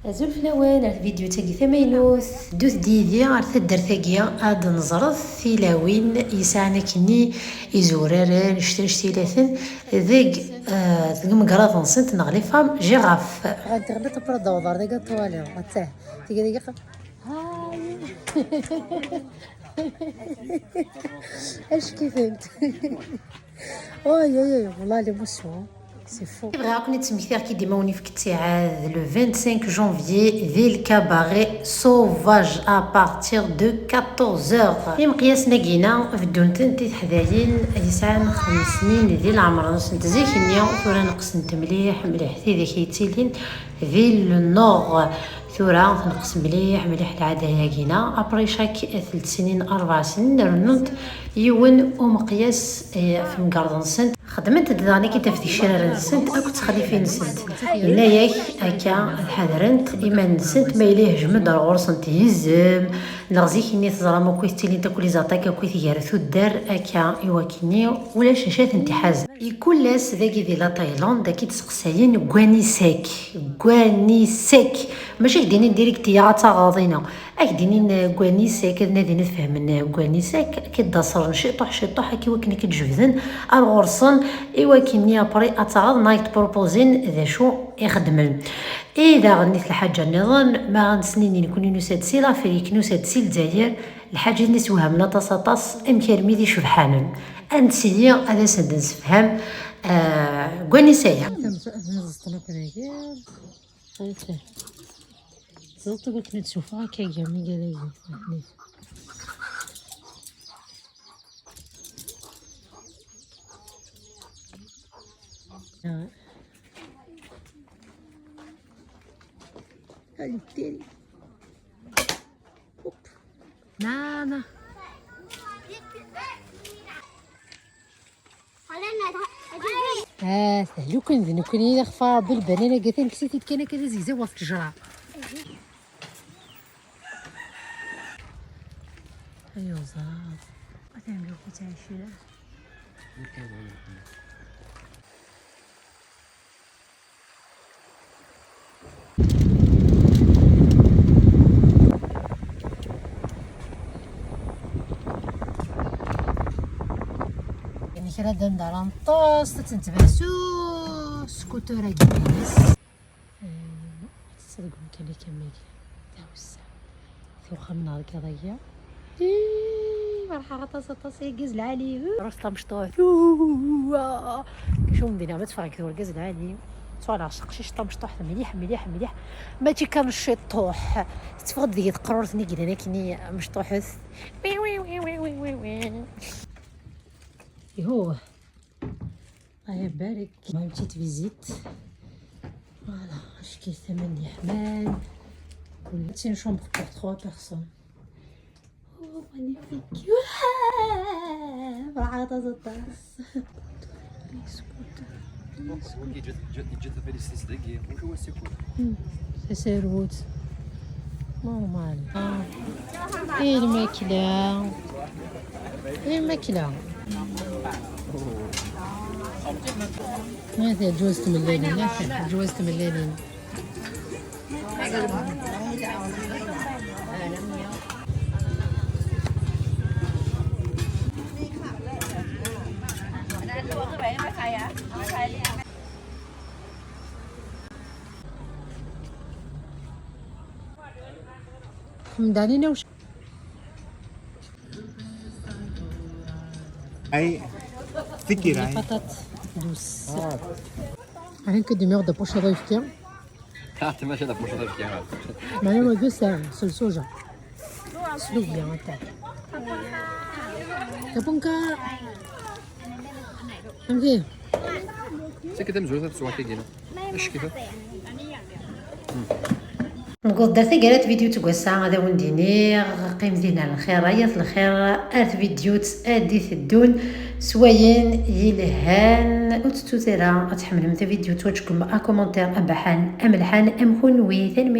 أزول فلاوان على الفيديو تاعي ثمينوث دوث ديدي عرفت الدرثاقية عاد نزرث ثلاوين يسعنا كني يزورارن اشتيلاتن ذيك ذيك مقراض نسنت نغلي فام جيغاف غادي تغلط برا الدوار ذيك طوالي غتاه ذيك هاي اش كيفنت اوي والله لي موسيون سي فو بغاك نتمثل كي ديما وني فيك التعاد لو 25 جونفيي ذي الكاباري سوفاج ا بارتير دو 14h مقياس ناقينا في الدونتن تي حداين يسعان 5 سنين ذي العمر نسنت زيك نيا ثورا نقسنت مليح تي ذيك يتيلين ذي النور ثورا تنقص مليح العاده كينا ابري شاك 3 سنين 4 سنين رنمت يون ومقياس في مقرض نسنت خدمت داني كي تفتي الشرار نسنت اكو تخلي فين نسنت الا ياك هكا حذرنت اما نسنت ما يليه جمد الغرس نتهزم نغزيك اني تزرا ما كويس تيلي تاكل لي زاتاكا كويس يارثو الدار هكا يواكيني ولا شاشات انتحاز يكون لاس ذاكي دي لا تايلاند داكي تسقساين كواني سيك ماشي ديني ديريكت يا تاغاضينا ديني كواني سيك نادي نفهم كواني سيك كدا صر شطوح كي وكني كتجبدن الغرسن ايوا كيني ابري اتعرض نايت بروبوزين ذا شو يخدمن اذا غنيت الحاجه نظن ما غنسنيني نكون نسات سيلا فريك نسات سيل داير الحاجه اللي نسوها من طاس امكان ميدي شبحانن انسي هذا سد نسفهم كواني سايا زلت قلت نتشوفها كي جميل جدا التالي نانا سهلو كنذ نكوني نخفى بالبنانه قاثين كسيتي كان كذا زيزه وسط الجرع ايوا زاد غنعملو تاع الشيله كرا دندر نطوس تنتبعسو سكوتورا كيس تصدقوا كان لي كمل تاوسع ثوخه من هذيك هضيه مرحبا طاس الغاز العالي راسطه مشطوح شوف مدينه ما تفرق الغاز العالي صوالح عشق شي شطه مشطوح مليح ما تي كان الشطوح تفقد ديك قررتني كي انا كني مشطوحت هو الله يبارك ما مشيت فيزيت فوالا اش كي ثمن يحمل كل تين شومبر بور 3 بيرسون او مانيفيك راح طاس سي روت نورمال الماكلة هذا جوزت ملانين جوزت ملانين حمدانينا وش اي فكرة بطاط دوس عين كدي ميغدا بوشا ضيفتي T'as mangé la prochaine fois qu'il y a. ما يوم دوسا سلسوجة سلوك يا متى كابونكا امدي C'est que t'aimes jouer ça sur un كيجينا. ايش كيفاه؟ نقول درتي قالت فيديو تقوسا هذا ونديني قيم دينا الخير رياض الخير ارث فيديو ادي الدون سواين يلهان وتتوتيرا تحمل متى فيديو توجكم كومونتير ام بحان ام الحان ام خنوي ثاني